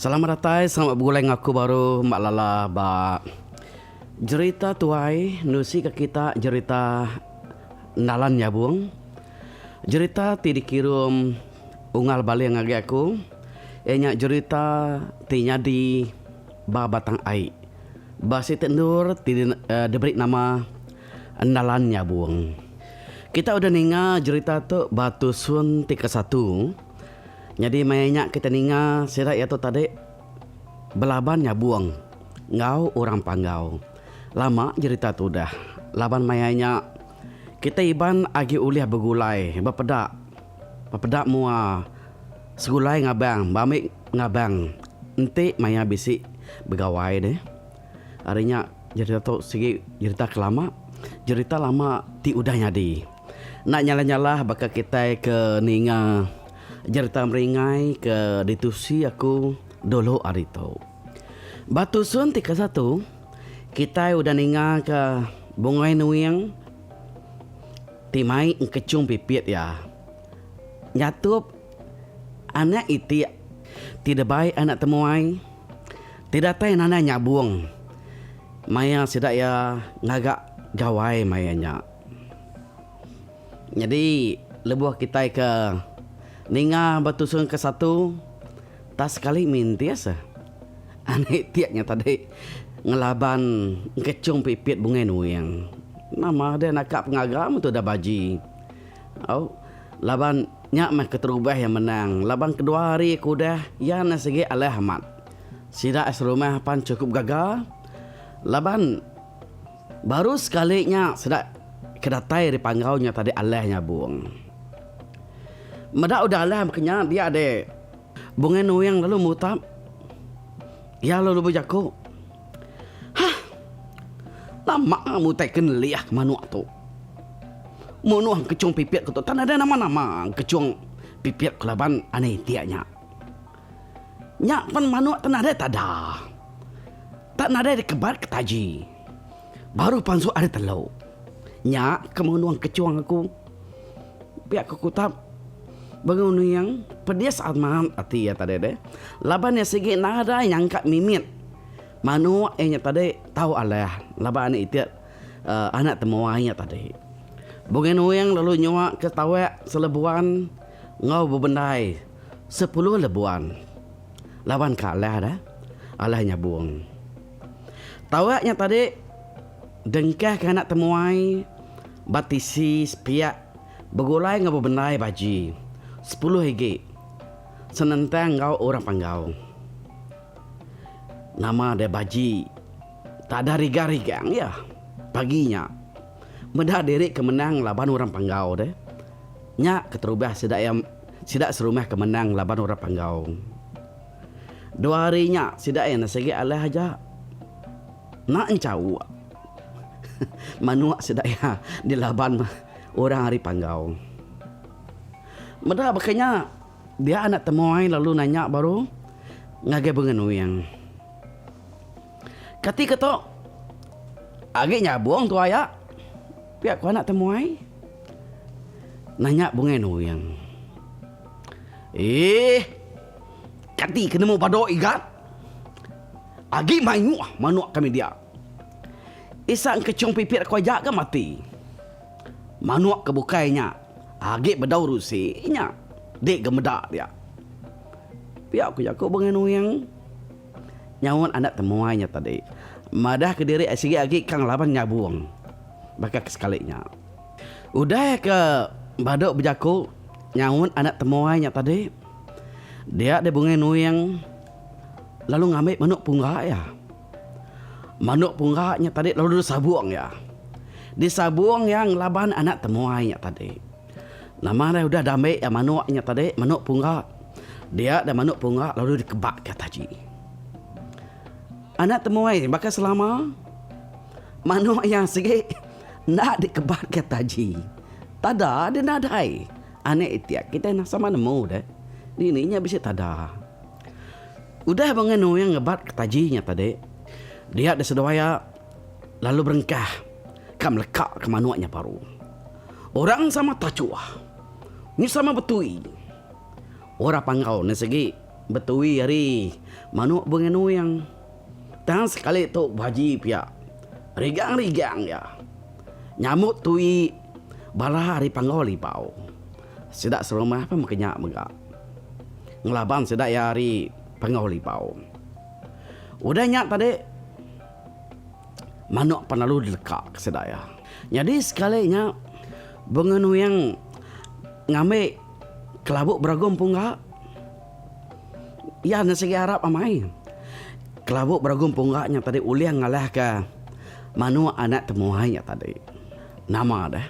Selamat datang, selamat bergulai dengan aku baru Mak Lala ba cerita tuai nusi ke kita cerita nalan nyabung. Cerita ti dikirim ungal balik ngagi aku. Enya cerita ti nyadi ba batang ai. Ba si tendur ti diberi nama nalan nyabung. Kita udah ninga cerita tu batu sun ti ke satu. Jadi mainnya kita ninga sidak ya tu tadi belaban buang ngau orang panggau. Lama cerita tu dah. Laban mainnya kita iban agi uliah begulai bapedak mua segulai ngabang bamik ngabang ente maya bisi begawai deh. Harinya cerita tu segi cerita kelama cerita lama ti udah nyadi. Nak nyala-nyala bakal kita ke ninga cerita meringai ke ditusi aku dulu hari tu. Batu sun tika satu kita udah ninga ke bungai nuyang timai kecung pipit ya. Nyatup anak iti tidak baik anak temuai tidak tahu nana nyabung. Maya sidak ya ngagak gawai mayanya. Jadi lebuh kita ke ninga batu sun ke satu tas sekali mintiasa. Anek tiaknya tadi ngelaban kecung pipit bunga nuyang. Nama dia nakak pengagam tu dah baji. Laban nyak mah keterubah yang menang. Laban kedua hari aku dah ya nasigi alih amat. Sidak serumah pan cukup gagal. Laban baru sekalinya sidak kedatai di panggaunya tadi alihnya buang. Mada udah lah makanya dia ada bunga nuyang lalu mutap. Ya lalu berjaku. Hah. Lama mutakan liah manuak tu. Manuak kecung pipit tu. Tak ada nama-nama kecung pipit kelaban aneh tiaknya. Nyak pan manuak tak ada tada. Tak ada dikebar ketaji. Baru pansu ada telau. Nyak kemenuang kecung aku. Pihak aku kutap. Bangun yang pedias aman hati ya tadi deh. Laban yang segi nada yang kat mimit. Manu enya tadi tahu alah. Laban itu anak temuannya tadi. Bangun yang lalu nyawa ke tawa selebuan ngau bebendai 10 lebuan. Laban kalah dah. Alahnya buang. Tawaknya tadi dengkah ke anak temuai batisi piak begulai ngau bebendai baji. 10 higi senentang kau orang panggau. Nama dia baji tak ada riga-rigang ya. Paginya medah diri kemenang laban orang panggau deh. Nyak keterubah sidak serumah kemenang laban orang panggau. 2 harinya sidak yang nasegi alah aja nak encau. Manuak sidak ya di laban orang hari panggau. Mada bakanya dia anak temuai lalu nanya baru ngage bengenuyang. Kati ketok age nyabuang tu ayak. Pihak ku anak temuai nanya bengenuyang. Kati kena mau pado igat. Agi mayu manuak kami dia. Isang kecung pipit ku ajak ke mati. Manuak kebukainya. Agak bedau rusinya. Dek gemedak dia. Pihak aku jago bengen yang nyawan anak temuannya tadi. Madah ke diri asigi agi kang laban nyabuang. Bakal sekalinya. Udah ke badok berjaku nyawan anak temuannya tadi. Dia ada bengen yang lalu ngambil manuk punggak ya. Manuk punggaknya tadi lalu disabuang ya. Disabuang yang laban anak temuannya tadi. Nama dia udah damai ya manuaknya tadi, manuk punggak. Dia ada manuk punggak lalu dikebak ke taji. Anak temuai bakal selama manuk yang segi nak dikebak ke taji. Tada dia nadai. Anak itiak kita nak sama nemu deh. Ininya bisa tada. Udah bangun yang ngebat ke tajinya tadi. Dia ada sedawaya lalu berengkah kam lekak ke manuaknya baru. Orang sama tacuah. Ni sama betui. Orang panggau ni segi betui hari manuk bengenu yang tang sekali tu baji pia rigang ya nyamuk tui bala hari panggoli pau sedak serumah apa makanya megak ngelaban sedak ya hari panggoli pau udah nyak tadi manuk penalu dilekak sedak ya jadi sekalinya bengenu yang ngambil kelabuk beragam punggak ya nasi Arab amai kelabuk beragam punggaknya tadi uliang ngalah ke manuk anak temuannya tadi nama dah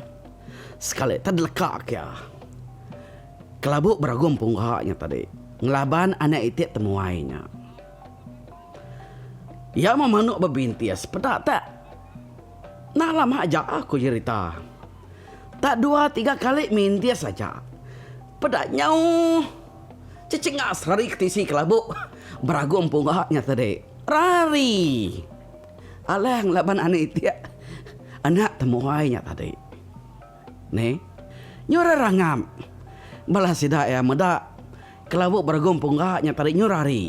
sekali tadi lekak ya kelabuk beragam punggaknya tadi ngelaban anak itik temuannya ya manuk berbintias pedak tak nah lama aja aku cerita tak 2-3 kali mintias saja pedak nyau cecengas hari ketisi kelabuk beragam punggaknya tadi rari alah ngelaban anak itik anak temuannya tadi nih nyura rangam balas sidak ya medak kelabuk beragam punggaknya tadi nyurari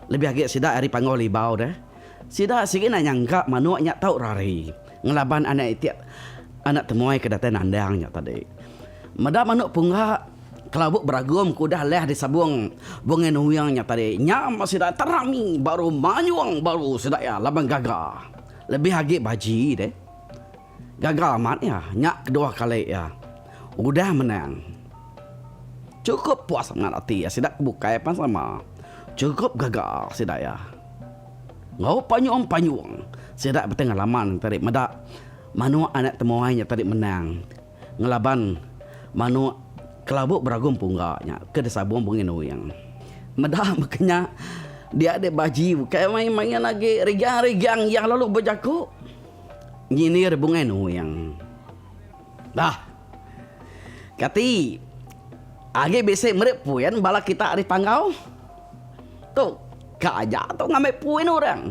lebih agak sidak hari panggoli bau dah sidak sikit nak nyangka manuknya tahu rari ngelaban anak itik anak temuai kedatangan andangnya tadi medak manuk punggak kelabuk beragam kudah leh di sabung bongen huyangnya tadi nyam sidak terami baru manyuang baru sidak ya labang gagah lebih agak baji deh gagal amat ya nyak kedua kali ya udah menang cukup puas dengan hati ya sidak bukai pan sama cukup gagal sidak ya ngau panyuang sidak berpengalaman tadi medak manuk anak temuannya tadi menang ngelaban manuk kelabuk beragam punggaknya ke desabung bungin uyang medak makanya dia ada baji kayak main-main lagi rigang yang lalu berjaku nyinir bungin uyang dah kati age bese merep puyan bala kita ari panggau tuh kak aja tuh ngambil puin orang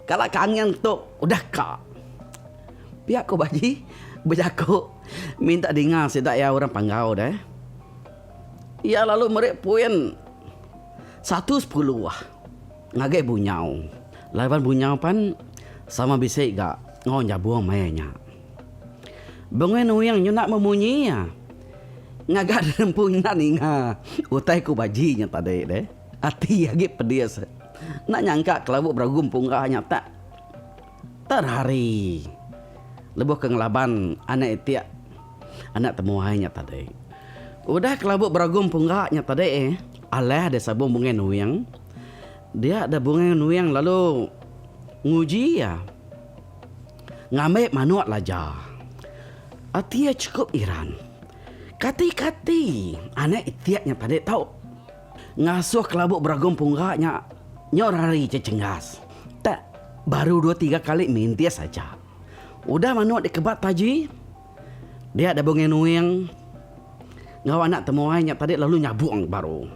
kalau kangen tuh udah kak pihak ko baji berjaku minta dengar sedak ya orang panggau dah ya lalu merep puin 110 wah ngage bunyau lawan bunyau pan sama bisik gak ngon buang mainnya bengen uyang nyu nak memunyi ya ngagak rempunya ninga utai ku bajinya tadi deh hati lagi pedes nak nyangka kelabuk beragum punggahnya tak terhari lebih ke ngelaban anak itik anak temuannya tadi udah kelabuk beragum punggaknya tadi alah ada sabung bungen uyang dia ada bungen uyang lalu nguji ya ngambil manuk laja atia cukup iran kati anak itiknya tadi tahu ngasuh kelabuk beragam punggaknya nyorari cecengas tak baru 2-3 kali mintia saja udah manuk dikebat taji dia ada bungen uyang ngaw anak temuannya tadi lalu nyabuang baru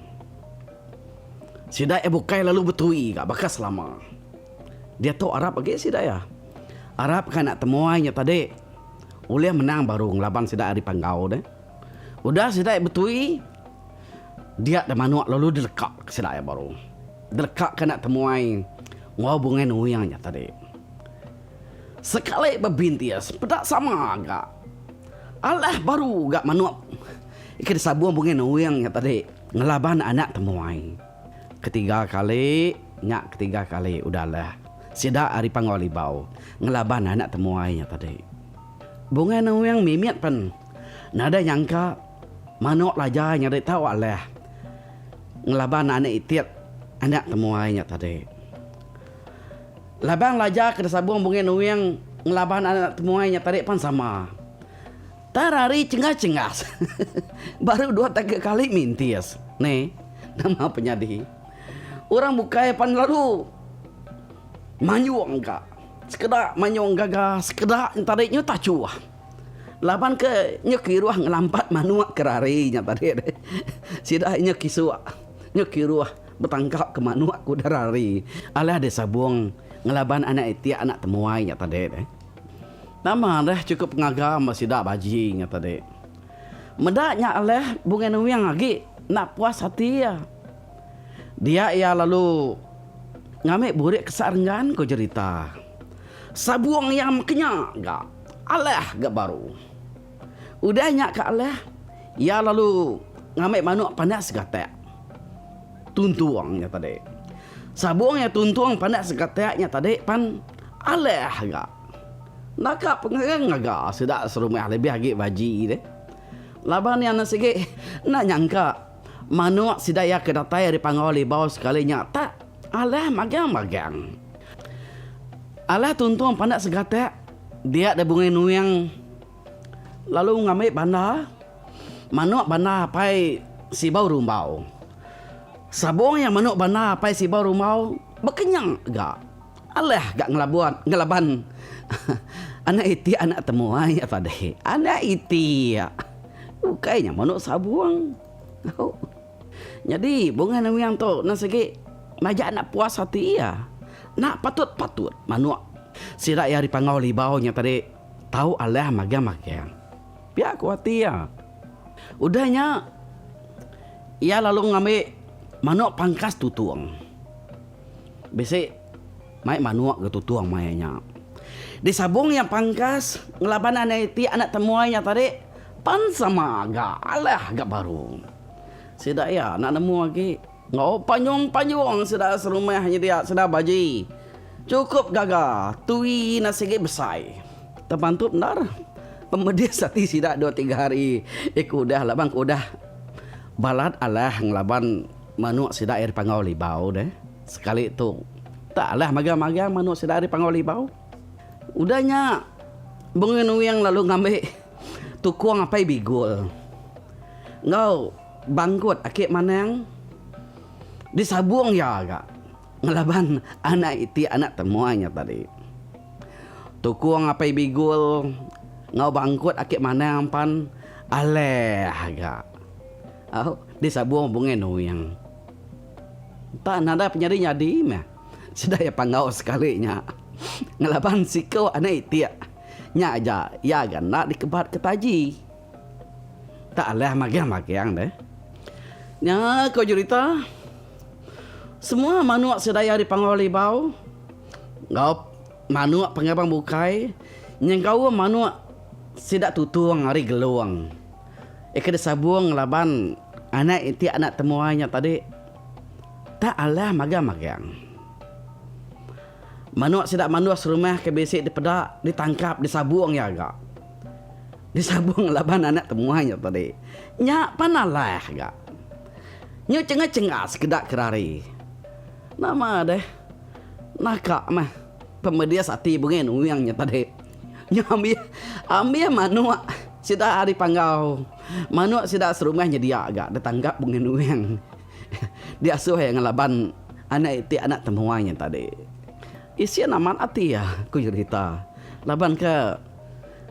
sidak bukai lalu betui gak bakas lama dia tahu Arab lagi sidak ya Arab kan anak temuannya tadi ulih menang baru ngelaban sidak hari panggau deh udah sidak betui dia ada manuk lalu dilekak sidak ya baru dilekak ke anak temuai ngaw bungen uyangnya tadi sekali berbintias pedak sama gak alah baru gak manuk ikan sabung bungen uyang ya tadi ngelaban anak temuai ketiga kali udahlah sidak hari panggoli bau ngelaban anak temuai ya tadi bungen uyang mimiat pan nada nyangka manuk lajanya tadi tahu alah ngelaban anak itik anak temuai ya tadi labang laja ke sabung bungen uyang ngelaban anak temuannya tadi pan sama tarari cengas baru 2-3 kali mintias nih nama penyadi orang bukai pan lalu manyuang enggak sekedar manyuang gagah sekedar tadinya tak cuah laban ke nyekiruah ngelampat manuk kerarinya tadi sidak nyekiruah bertangkap ke manuk kudarari alah ada sabung ngelaban anak itik anak temuainya tadi deh. Nama dah cukup ngagam masih dak bajinya tadi. Medaknya alah bungen uyang lagi nak puas hati ya. Dia ia lalu ngambil burik kesarengan ko cerita. Sabuang yang maknya gak alah gak baru. Udahnya ke alah, ia lalu ngambil manuk panas segatek. Tuntuangnya tadi. Sabuang yang tuntuang panas segateknya tadi pan alah gak. Nakak pengen gak sudah serumah lebih lagi baji deh. Laban yang nasigi nak nyangka manuk sidaya kedatai dari pangoli bau sekalinya tak alah magang-magang. Alah tuntuang panas segatek dia ada bunga nuyang lalu ngambil banda manuk banda pai si bau rumbau. Sabong yang manuk banda pai si bau rumbau berkenyang gak. Alah gak ngelaban. Anak iti anak temuai apa deh. Anak iti ya. Kayaknya manuk sabuang. Jadi bunga nuyang tu nasigi majak nak puas hati ya. Nak patut manuk sidak ya dipangau libaunya tadi tahu alah magang-magang. Biar kuati ya. Udahnya ia lalu ngambil manuk pangkas tutuang. Besok mai manuk ke tutuang mainnya. Di sabung yang pangkas ngelaban anak iti anak temuainya tadi pan sama agak alah agak baru. Sidak ya nak nemu lagi. Ngau panyong sudah serumahnya dia sudah baji. Cukup gagah. Tui nasigi besai. Terbantu benar. Pemedia sati sidak 2-3 hari. Udah labang udah. Balat alah ngelaban manuk sidak air pangau libau deh. Sekali itu. Tak alah magang-magang manuk sidak air pangau libau. Udahnya bengenu yang lalu ngambil tukuang apa bigul. Ngau bangkut akik manang di sabuang ya agak ngelaban anak iti anak temuanya tadi. Tukuang apa bigul ngau bangkut akik manang pan aleh agak. Di sabuang bengenu yang tak nada penyadi-nyadi mah. Sudah ya panggau sekalinya. Ngelaban sikau anak iti nya aja ya kan nak dikebat ketaji. Tak alah magang-magang deh. Nya kau cerita semua manuk sedaya di pangoli bau. Ngau manuk pengabang bukai. Yang kau manuk sidak tutuang hari geluang. Ikut sabuang ngelaban anak iti anak temuannya tadi. Tak alah magang-magang. Manuk sidak manuk serumah ke besik di pedak ditangkap di sabuang ya agak. Di sabuang laban anak temuannya tadi. Nyak panalah agak. Nyak cengas-cengas kedak kerari. Nama deh. Nakak mah. Pemedia sati bungen uyangnya tadi. Nyak ambil manuk sidak hari panggau. Manuk sidak serumahnya dia agak ditangkap bungen uyang. Dia asuh yang ngelaban anak iti anak temuannya tadi. Isian aman hati ya, ku cerita. Laban ke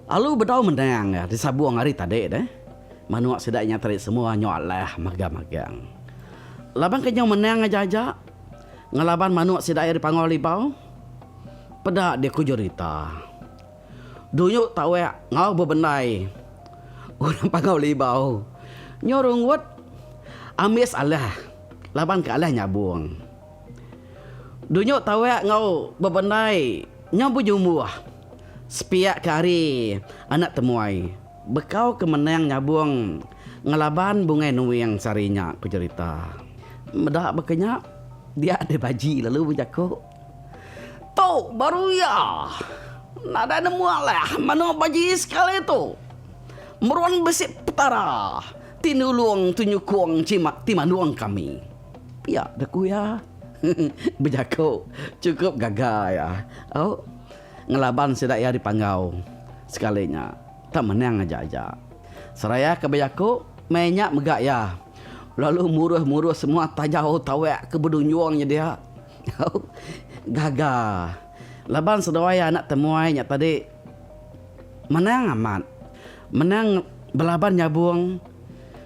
alu bedau menang ya di sabuang hari tadi deh. Manuk sedaknya tarik semua nyolah magang-magang. Laban ke nyong menang aja ngelaban manuk sedak di pangoli bau. Pedak dia ku cerita. Dunyuk tahu ya ngau bebenai. Orang pangoli bau. Nyorong wat amis alah. Laban ke alah nyabung. Dunyuk tahu ya ngau bebenai nyambu jumuah. Sepiak kari anak temuai. Bekau kemenang nyabung ngelaban bunga nuyang sarinya ku cerita. Medak bekenya dia ada baji lalu berjaku. Tu baru ya. Nada nemu lah mana baji sekali tu. Meruang besi petara. Tinulung tunyukung cimak timanuang kami. Pia deku ya. Berjaku cukup gagah ya. Ngelaban sedak ya dipanggau sekalinya. Tak menang aja. Seraya ke berjaku menyak megak ya. Lalu muruh semua tajau tawek ke bedunyuangnya dia. Gagah. Laban sedawaya anak temuainya tadi. Menang amat. Menang belaban nyabung.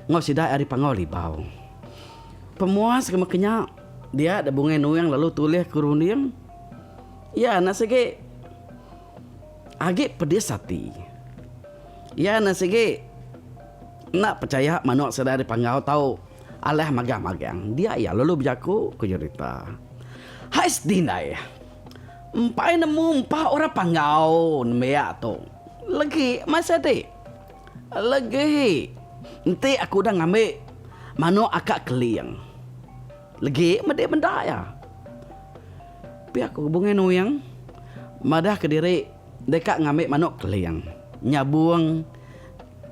Ngau sidak ya dipanggau libau. Pemuas kemaknya dia ada bunga nuyang lalu tulis kuruniang. Ya nasige agak pedes hati. Ya nasige nak percaya manuk sedar dipanggau tahu Alah magang-magang. Dia ya lalu berjaku ku cerita. Hais dinai. Empai nemu empat orang pangau meyak tu. Lagi masa dek. Lagi. Nanti aku dah ngambil mano akak keliang. Lagi medek benda ya. Pi aku hubungin uyang. Madah ke diri dekat ngambil mano keliang. Nyabuang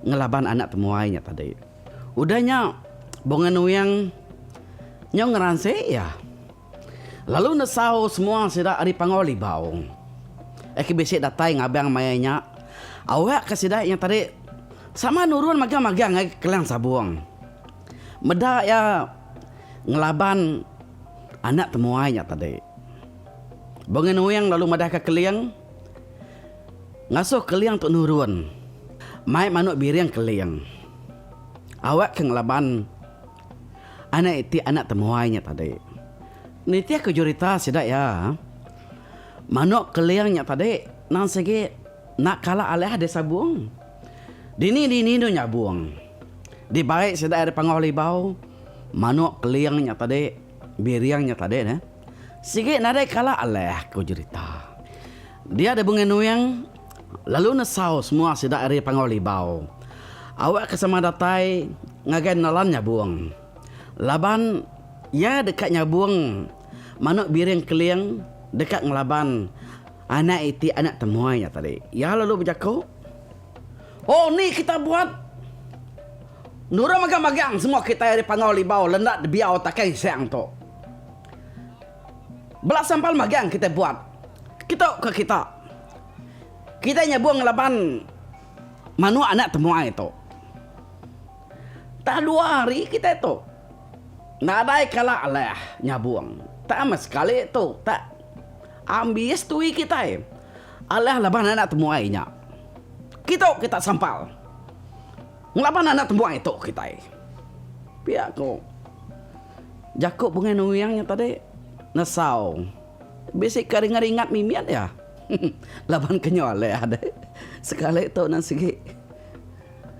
ngelaban anak temuainya tadi. Udahnya bongan uyang nyong ngeranse ya. Lalu nesau semua sudah ari pangoli bau. Eki besik datai ngabang mayanya. Awak kesidak yang tadi sama nurun magang-magang kelang sabuang. Meda ya ngelaban anak temuainya tadi. Bongan uyang lalu madah ke keliang. Ngasuh keliang tu nurun. Mai manuk biriang keliang. Awak ke ngelaban anak itu anak temuainya tadi. Niti aku jurita sidak ya. Manuk keliangnya tadi nang segi nak kalah alih desa buang. Dini no nyabuang. Di baik sidak ada pangoli bau. Manuk keliangnya tadi, biriangnya tadi ne. Sigi nadai kalah alih aku jurita. Dia ada bunga nuyang lalu nesau semua sidak ada pangoli bau. Awak kesama datai ngagai nalannya buang. Laban ya dekatnya buang manuk biring keliang dekat ngelaban anak itu anak temuainya tadi. Ya lalu berjaku. Oh ni kita buat nura magang-magang semua kita dari pangoli bau lendak biau takai siang tu. Belas sampal magang kita buat. Kita ke kita. Kita nyabuang ngelaban manuk anak temuai itu. Tak 2 hari kita itu. Nadai kalah alah nyabuang. Tak amat sekali itu. Tak ambil stui kita. Alah laban anak temuainya. Kita sampal. Ngelaban anak temuai itu kita. Pihak ko. Jakuk bunga nuyangnya tadi. Nesau. Besik keringat-ringat mimian ya. Laban kenyole ada. Sekali itu nang segi.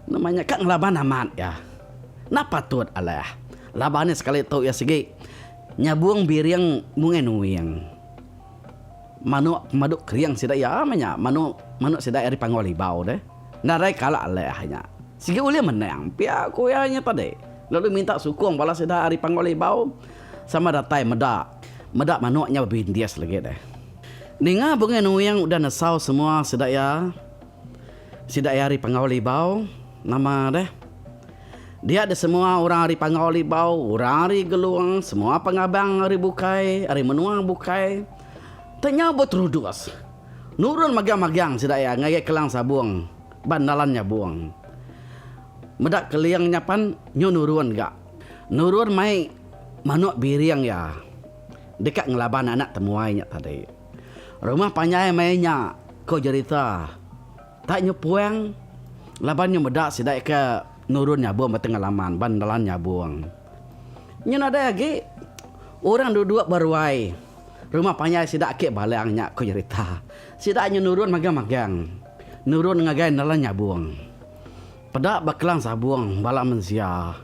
Namanya kan ngelaban amat ya. Napa tuat alah. Labannya sekali itu ya segi. Nyabuang biriang mungen uyang. Manuk maduk kriang sida ya amanya. Manuk sida dari pangoli bau deh. Narai kalah alah hanya. Segi uli menang. Pihak kuyanya tadi. Lalu minta sukung balas sida dari pangoli bau. Sama datai medak manuknya bintias lagi deh. Ninga bunga nuyang udah nesau semua sida ya hari pangoli bau. Nama deh. Dia ada semua orang hari pangoli bau, orang hari geluang, semua pengabang hari bukai, hari menuang bukai. Ternyabut rudus. Nurun magang-magang sida ya ngagai kelang sabuang, bandalannya buang. Medak keliangnya pan nyo nurun gak. Nurun mai manuk biriang ya. Dekat ngelaban anak temuainya tadi. Rumah panyai mainnya kau cerita. Tak nyepuang labannya medak sida ke nurunnya buang bertengalaman bandalannya buang. Nyen ada lagi orang duduk berwai. Rumah panyai sidak ke balangnya kau cerita. Sidaknya nurun magang-magang. Nurun ngagai nalannya buang. Pedak baklang sabuang balak mensia.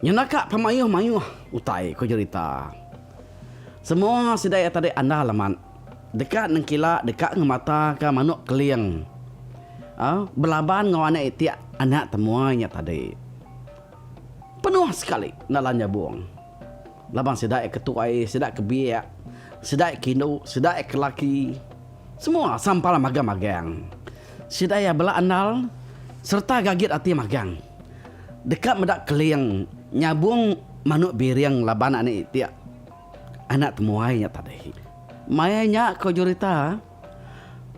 Nyenaka pamayuh-mayuh utai kau cerita. Semua sidak tadi anda laman. Dekat nengkila, dekat ngemata ke manuk keliang. Belaban ngawana itu anak temuannya tadi. Penuh sekali nalannya buang. Labang sidak ketuai, sidak kebiak, sidak kino, sidak kelaki. Semua sampal magang-magang. Sidak ya bela andal serta gagit hati magang. Dekat medak keliang nyabung manuk biriang laban anak itu anak temuainya tadi. Mayanya kau jurita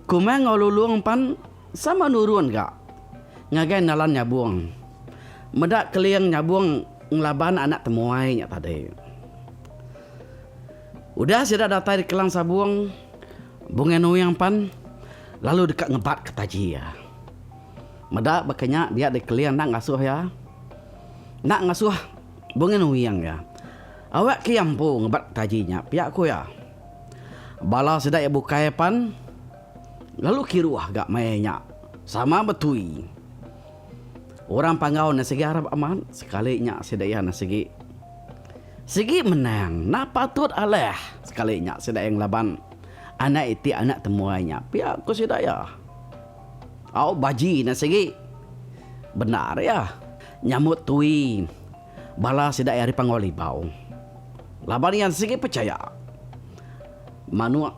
kumeng ngolulung pan sama nurun gak ngagai nalan nyabuang. Medak keliang nyabuang ngelaban anak temuainya tadi. Udah sudah datang di kelang sabuang bunga nuyang pan lalu dekat ngebat ke taji ya. Medak bakanya dia di keliang nak ngasuh ya. Nak ngasuh bunga nuyang ya. Awak kiampu ngebat tajinya pihak ku ya. Bala sedak ya bukai pan lalu kiruah gak mainnya sama betui. Orang pangau na segi harap aman sekalinya sedak ya na segi Segi menang, na patut aleh sekalinya sida yang laban. Anak iti anak temuainya, pihak ko sida ya. Au baji na segi. Benar ya. Nyamut tui. Bala sida ari pangolibau. Laban yang segi percaya. Manu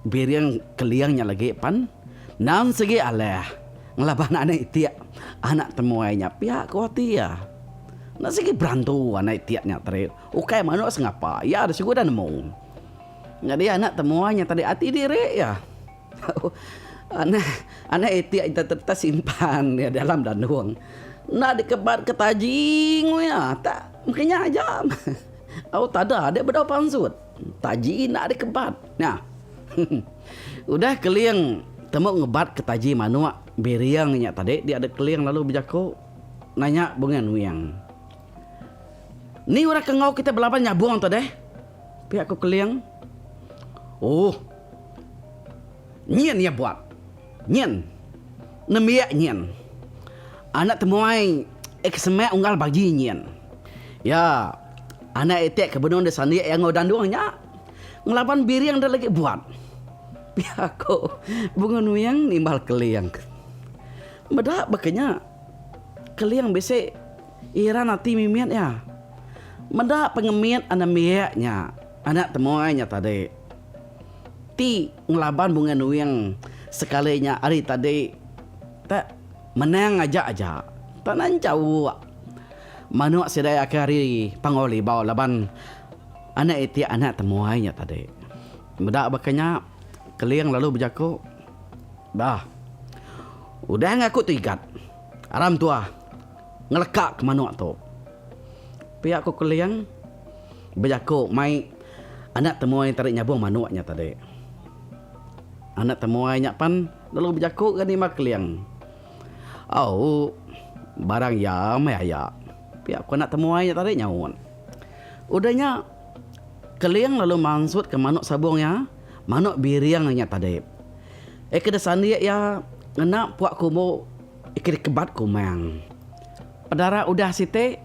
beriang keliangnya lagi pan. Nan segi aleh. Ngelaban anak iti anak temuainya, pihak ko hati ya. Na segi berantu anak iti nya tadi. Ukai manu sengapa? Ya ada segudan nemu. Jadi anak temuannya tadi hati diri ya. anak iti kita tersimpan ya dalam danduang. Nak dikebat ketajing ya. Tak mungkinnya aja. Oh tak ada beda pansut. Taji nak dikebat. Nah. Udah keliang temu ngebat ketaji manua beriangnya tadi dia ada keliang lalu bijako nanya bungan wiang. Ni orang kengau kita belapan nyabuang tadi. Pihak ku keliang. Oh, nyen ya buat, nyen, nemiak nyen, anak temuai eksemek unggal bagi nyen, ya, anak etek kebenon desan dia yang ngodan doangnya, ngelapan biri yang dah lagi buat, pihak ko bungun yang nimbal keliang, bedak bakanya keliang bese ira nanti mimiat ya, bedak pengemiat anak miaknya, anak temuainya tadi. Ti ngelaban bunga nuyang sekalinya hari tadi tak menang aja tak nancau manuk sedaya kari pangoli bawa laban anak iti anak temuainya tadi bedak bakanya keliang lalu berjaku bah udah ngaku tu ikat aram tua ngelekak ke manuk tu pihak ku keliang berjaku mai anak temuai tarik nyabung manuknya tadi. Anak temuainya pan lalu berjakuk kan lima keliang. Oh, barang ya maya. Pihak aku anak temuainya tadi nyawon. Udahnya keliang lalu mansut ke manuk sabungnya, manuk biriangnya tadi. Kedesan dia ya ngena puak kumo kebat kumang. Padara udah site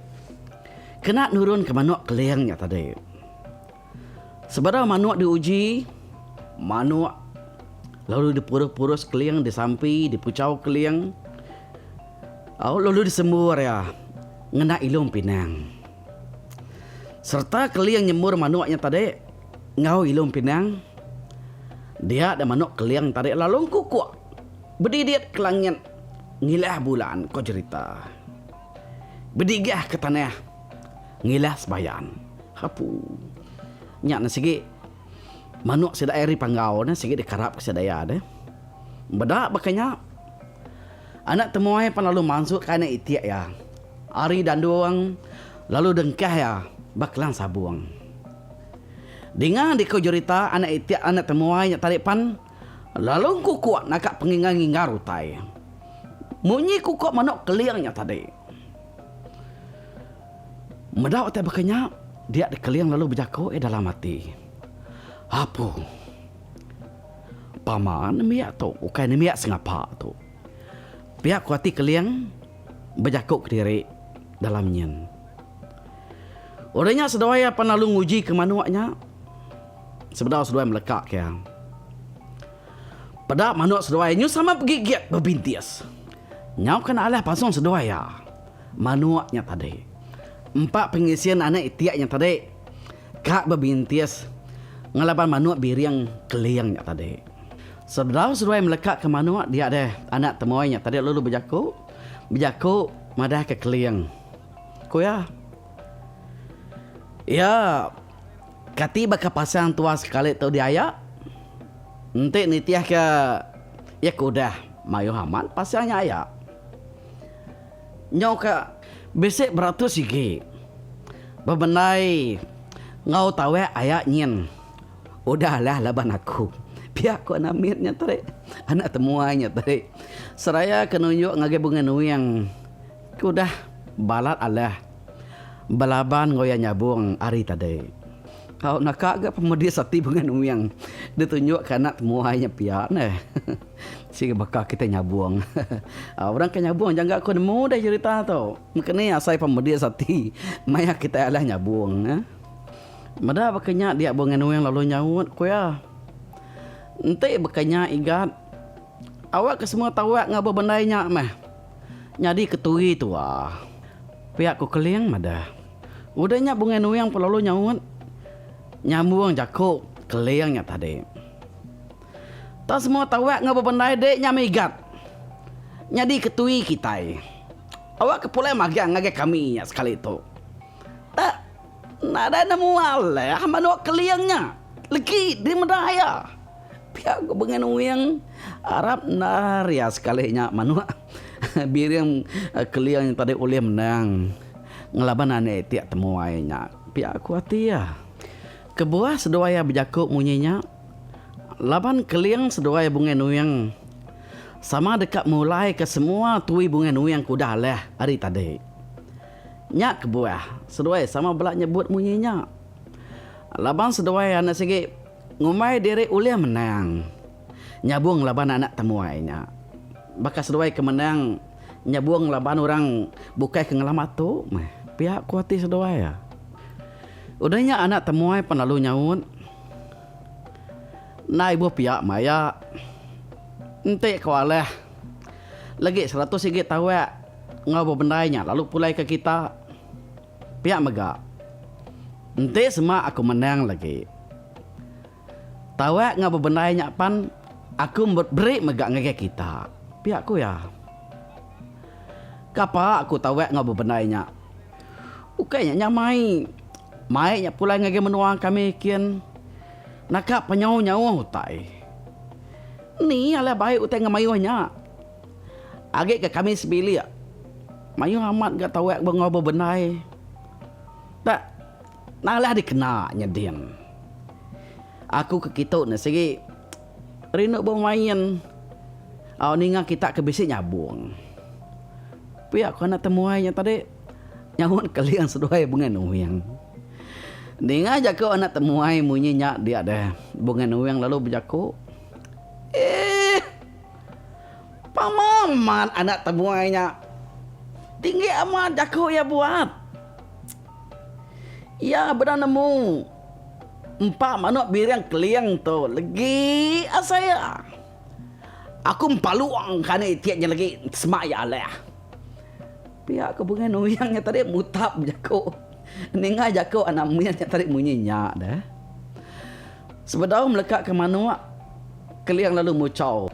kena nurun ke manuk keliangnya tadi. Sebenarnya manuk diuji, manuk lalu dipurus-purus keliang, disampi, dipucau keliang. Lalu disembur ya. Ngena ilung pinang. Serta keliang nyemur manuknya tadi. Ngau ilung pinang. Dia ada manuk keliang tadi. Lalu kukuk. Berdidit kelangnya. Ngilah bulan kau cerita. Berdigah ke tanah. Ngilah sebayan. Hapu. Nyak nasigi. Manuk sida airi panggau na sige dikarap ke sedaya de. Bedak bakanya anak temuai pan lalu mansuk kana itiak ya. Ari dan doang lalu dengkah ya baklang sabuang. Dengan di kojurita anak itiak anak temuai tarik pan lalu kukuak nakak pengingang-ingar utai. Munyi kukuak manuk keliangnya tadi. Medak utai bakanya dia di keliang lalu berjako dalam hati. Apa? Paman miak tu, ukai miak sengapa tu. Pihak kuati keliang berjakuk diri dalamnya. Orangnya sedaya penalu nguji ke manuaknya. Sebenarnya sedaya melekak ya. Pada manuak sedaya nyu sama gigit berbintis. Nyau kena alah pasang sedaya. Manuaknya tadi. 4 pengisian anak itiaknya tadi. Kak berbintis. Ngelaban manuk biriang keliangnya tadi. Sedara melekat ke manuk dia ada anak temuainya tadi lalu berjaku madah ke keliang. Ko ya. Ya kati baka pasang tua sekali tu dia ya. Ente nitiah ke ya kudah mayu haman pasangnya ya. Nyau ka besek beratus sigi. Bebenai ngau tawe ayak nyen. Udahlah laban aku. Pihak ko namirnya tadi. Anak temuainya tadi. Seraya kenunjuk ngage bunga nuyang. Kudah balat alah. Balaban ngoya nyabung ari tadi. Kau nak agak pemudi sati bunga nuyang. Ditunjuk ke anak temuainya pihak ne. Sige bakal kita nyabung. Orang ke nyabung jangan aku nemu dah cerita tu. Mungkin ni asai pemudi sati. Maya kita alah nyabung. Mada bakanya dia bongen yang lalu nyawut kuya. Ente bakanya igat. Awak ke semua tahu ngapa bendainya mah. Nyadi ketui tu Pihak ku keliang mada. Udahnya bongen yang lalu nyawut. Nyambung jakuk keliangnya tadi. Tak semua tahu ngapa bendai dek nyame igat. Nyadi ketui kita. Awak kepulai magang ngage kami sekali itu. Tak nada nemu ale manuk keliangnya. Lagi di medaya. Pihak ku bengen uyang Arab naria sekalinya manuk. Birang keliang tadi ulih menang. Ngelaban ane tiak temuainya. Pihak ku hati ya. Kebuah sedoaya berjakuk munyinya. Laban keliang sedoaya bengen uyang. Sama dekat mulai ke semua tui bunga yang kuda leh hari tadi. Nyak kebuah, seduai sama belak nyebut munyinya. Laban seduai anak segi ngumai diri ulia menang. Nyabung laban anak temuainya. Bakal seduai kemenang nyabung laban orang bukai ke ngelamat tu. Pihak kuati seduai ya. Udahnya anak temuai penalu nyaun. Nah ibu pihak maya. Ente kawaleh. Lagi 100 sikit tahu ngapa bendainya lalu pulai ke kita. Pihak mega. Ente semua aku menang lagi. Tahu ngapa bendainya pan aku beri mega ngege kita. Pihakku ya. Kapa aku tahu ngapa bendainya. Ukainya nyamai. Mai nya pulai ngege menuang kami kian. Nakak penyau-nyau tai. Ni ala baik utai ngamayunya. Agak ke kami sebili. Mayu amat gak tahu ngobo benai. Tak nalah dikenanya dia. Aku ke kita na segi rindu bermain. Aw ninga kita ke bisi nyabung. Pihak aku nak temuainya tadi nyawun kalian seduai bungan uyang. Ninga jago anak temuai munyinya dia ada bungan uyang lalu berjaku. Pamaman anak temuainya tinggi amat jago ya buat. Ya benar nemu 4 manuk birang keliang tu lagi asaya. Aku empaluang kan tiaknya lagi semak ya lah. Pihak kebungan uyangnya tadi mutap jago. Ninga jago anak muyangnya tadi munyinya dah. Sebedau melekat ke manuk keliang lalu mucau.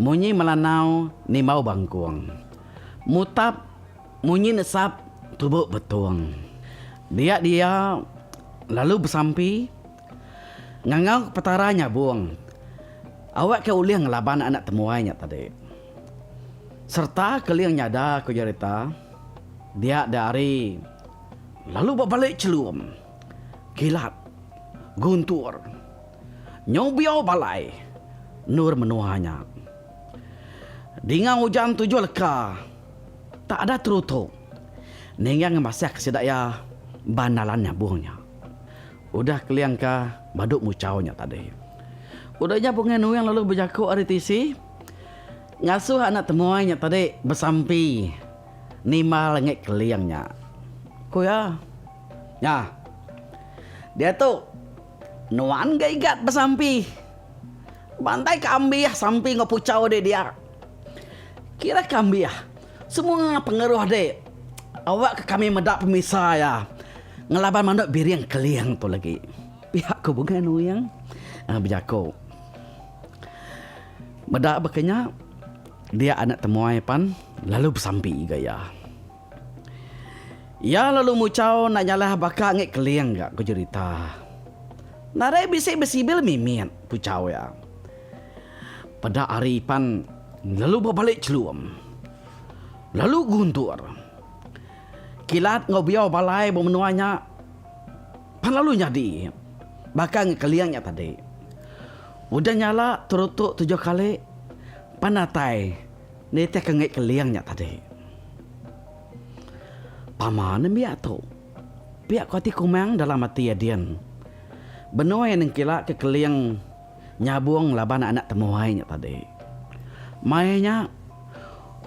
Munyi melanau ni mau bangkuang. Mutap munyi nesap tubuk betuang. Dia lalu bersampi ngangau petaranya buang. Awak ke uliang ngelaban anak temuainya tadi. Serta keliang nyada ku cerita. Dia dari lalu berbalik celum. Kilat. Guntur. Nyobiau balai. Nur menuahnya. Dengan hujan 7 leka. Tak ada terutuk. Nengang masak sedaya banalannya buangnya. Udah keliang ka baduk mucaunya tadi. Udahnya bungan yang lalu berjaku hari tisi. Ngasuh anak temuainya tadi bersampi. Nima lengek keliangnya. Kuya. Ya. Dia tu nuan gak igat bersampi. Bantai kambi sampi ngopucau dia. Kira kambi semua pengaruh dek. Awak ke kami medak pemisah ya. Ngelaban manuk biriang keliang tu lagi. Pihak ku bukan uyang. Berjaku. Medak bekanya. Dia anak temuai pan. Lalu bersampi gaya. Ya lalu mucau nak nyalah bakal ngek keliang gak ku cerita. Narai bisik besibil mimin pucau ya. Pada hari pan. Lalu berbalik celum. Lalu guntur. Kilat ngobiau balai bermenuanya. Pan lalu nyadi. Bahkan keliangnya tadi. Udah nyala terutuk 7 kali. Panatai. Nete kengek keliangnya tadi. Paman biak tu. Biak kuati kumang dalam hati adian. Benua yang kilat ke keliang. Nyabung laban anak temuainya tadi. Mainnya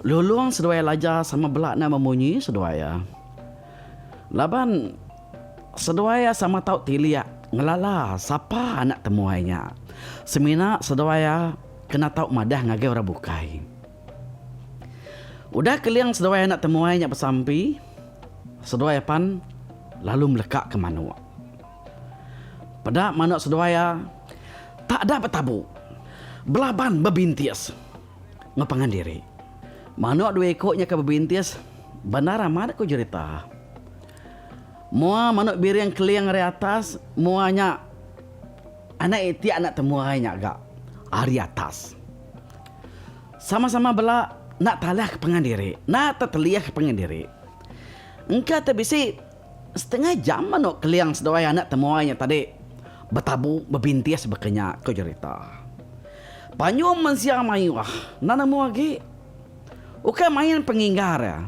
luluang seduai lajar sama belak nak memunyi seduai. Laban Sedoaya sama tahu tilia ngelala siapa anak temuainya. Semina sedoaya kena tahu madah ngage orang bukai. Udah keliang sedoaya anak temuainya bersampi. Sedoaya pan lalu melekak ke manuk. Pada manuk sedoaya tak ada bertabu. Belaban bebintis. Ngepangan diri. Manuk dua ekoknya ke bebintis. Benar mana kau cerita? Mua manuk biri yang keliang dari atas, muanya anak iti anak temuainya agak hari atas. Sama-sama bela nak talah ke pengandiri, nak terteliah ke pengandiri. Engkau terbisi setengah jam manuk keliang sedoai anak temuainya tadi bertabu berbintias berkenyak kau cerita. Panyum mensiang mayuah, nana muagi. Ukai main penginggar ya.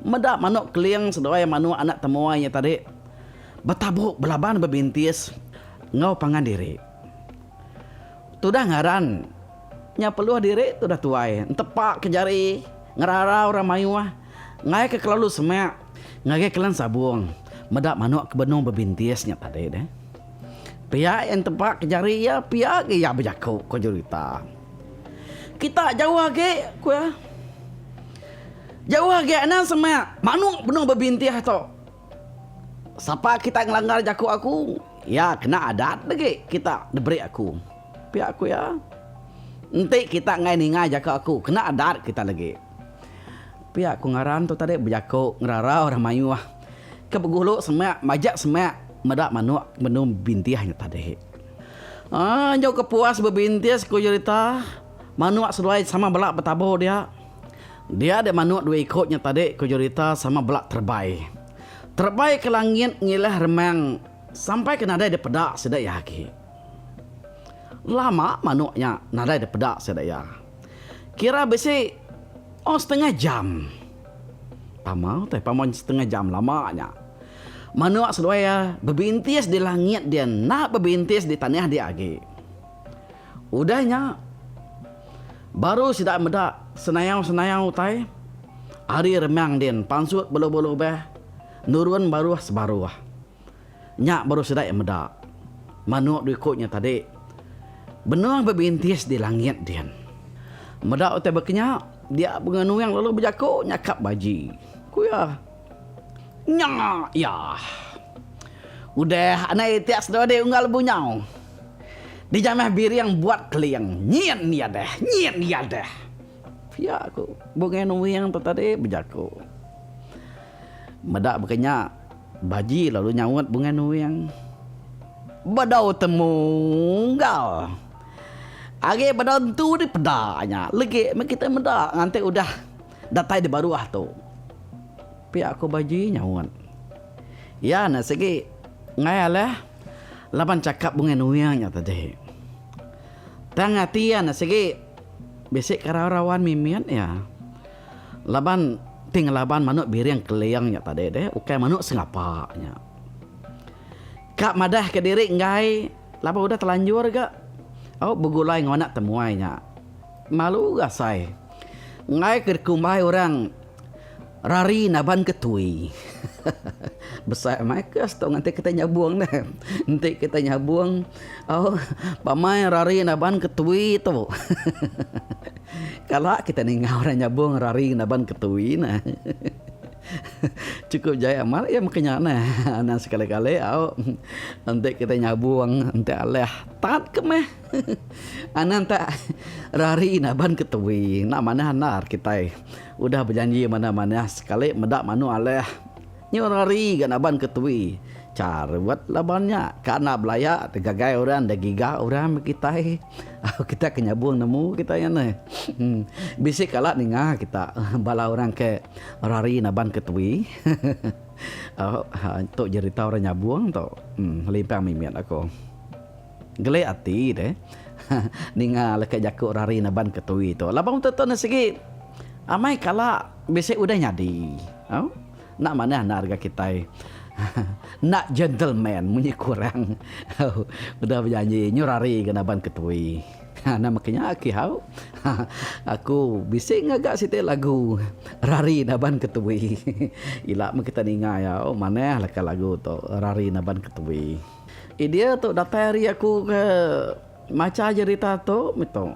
Medak manuk keliang sedoai manuk anak temuainya tadi bertabuk belaban berbintis ngau pangan diri. Tudah ngaran nya peluh diri tudah tuai tepak ke jari ngerara orang mayuah ngai ke kelalu semak ngai kelan sabung medak manuk ke benung berbintisnya tadi deh. Pihak yang tepak ke jari ya pihak ya berjaku ko cerita. Kita jauh lagi ku ya. Jauh lagi anak semak manuk benung berbintis tu. Siapa kita ngelanggar jaku aku, ya kena adat lagi kita diberi aku. Pihak aku ya. Nanti kita ngai ningai jaku aku, kena adat kita lagi. Pihak aku ngaran tu tadi berjaku ngerara orang mayuah. Kebeguluk semak, majak semak, medak manuk benung bintiahnya tadi. Jauh kepuas berbintis ku cerita. Manuk seduai sama belak bertabuh dia. Dia ada manuk dua ikutnya tadi ku cerita sama belak terbaik. Terbaik ke langit ngilah remang sampai ke nadai de pedak sedai yaki. Lama manuknya nadai de pedak sedai ya. Kira besi setengah jam. Pamau teh pamon setengah jam lamanya. Manuk sedoaya berbintis di langit dia nak berbintis di tanah dia agi. Udahnya baru sidak medak senayau tai. Hari remang din pansut belu-belu beh. Nurun baru sebaru. Nyak baru sedai medak. Manuk ikutnya tadi. Benang berbintis di langit dia. Medak utai berkenyak. Dia pengenuh yang lalu berjaku nyakap baji. Kuya. Nyak. Ya. Udah anak itiak sedar dia unggal bunyau. Di jamah biri yang buat keliang. Nyian dia deh. Nyian dia deh. Ya aku. Pengenuh yang tadi berjaku. Medak berkenyak baji lalu nyawat bunga nuyang. Badau temunggal. Age badau tu di pedaknya. Lagi kita medak nanti udah datai di baruah tu. Pihak aku baji nyawat. Ya nak segi ngayalah lapan cakap bunga nuyangnya tadi. Tangatian nak segi besik karawan mimian ya. Laban tinggal laban manuk biri yang keliangnya tadi deh. Ukai manuk sengapanya. Kak madah ke diri ngai. Lapa udah telanjur gak? Oh begulai ngonak temuainya. Malu gak say? Ngai ke kumbai orang. Rari naban ketui. Besar makas tu nanti kita nyabuang deh. Nanti kita nyabuang. Oh pamai rari naban ketui tu. Kalau kita ninggal orang nyabung rari naban ketui nah. Cukup jaya amal ya makanya nah sekali-kali nanti kita nyabuang nanti aleh tat kemeh. Anan tak rari naban ketui nak mana hanar kita udah berjanji mana-mana sekali medak manu aleh nyorari ganaban ketui carwat labannya karena belaya tegagai orang dagiga orang kita kita kenyabung nemu kita ya nih bisik kalak ningah kita bala orang ke rari naban ketui untuk cerita orang nyabung tu limpang mimian aku gele ati deh ningah leke jakuk rari naban ketui tu labang tu segi amai kalak bisik udah nyadi nak mana harga kita nak gentleman munyi kurang udah berjanji nyurari kenaban ketui Nah makanya hau aku bising ngagak situ lagu Rari Naban Ketui. Ilak kita ninga ya, oh mana lah lagu tu Rari Naban Ketui. Dia tu datari aku ke maca cerita tu mito.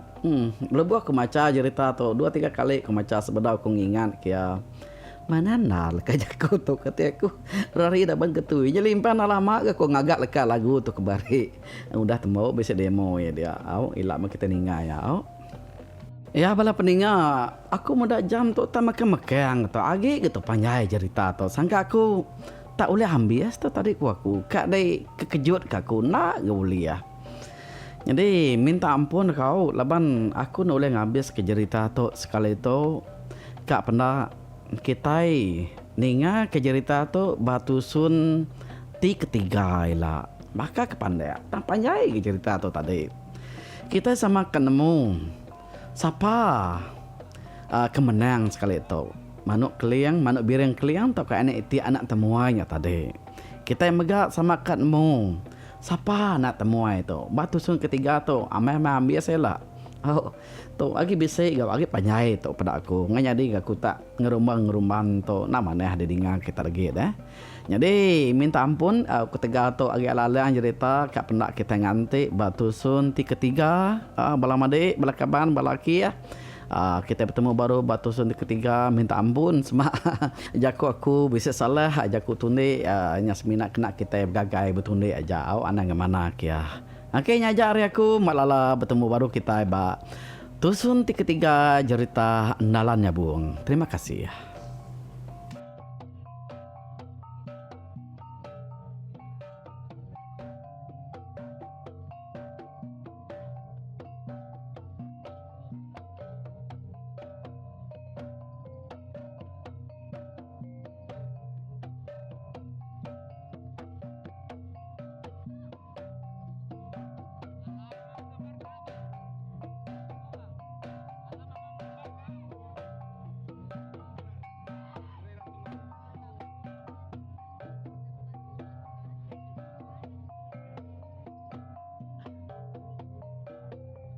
Lebuh aku maca cerita tu 2-3 kali aku maca sebentar aku ngingat kia mana nal kajaku tu kata aku Rari Naban Ketui. Jadi limpan lama aku ngagak leka lagu tu kebari. Udah temu bisa demo ya dia. Au ilak kita ninga ya. Au. Ya bala peninga aku muda jam tu tak makan-makan tu agi gitu panjai cerita tu. Sangka aku tak boleh ambil tu tadi aku. Kak dai kekejut ke aku nak boleh ya. Jadi minta ampun kau laban aku nak boleh ngabis ke cerita tu sekali tu kak pernah kita ninga ke cerita tu batu sun ti ketiga lah. Maka kepandai tak panjai ke cerita tu tadi. Kita sama kenemu siapa kemenang sekali itu. Manuk keliang, manuk birang keliang atau ke anak itu anak temuannya tadi. Kita yang megak sama ketemu. Siapa anak temuai itu? Batu sun ketiga tu, amai-amai biasa lah. Oh, tu lagi bisa gak lagi panjai tu pada aku. Ngan jadi aku tak ngerumbang tu nama nih ada dengar kita lagi dah. Jadi minta ampun aku tegar tu agak lalang cerita kak pendak kita nganti batu sun ti ketiga bala made bala kaban balaki ya. Kita bertemu baru batu sun ti ketiga minta ampun semua jaku aku bisa salah jaku tunde nya semina kena kita gagai betunde aja au anak mana kia. Okey nyajar aku malala bertemu baru kita ba tusun ti ketiga cerita nalannya buang. Terima kasih.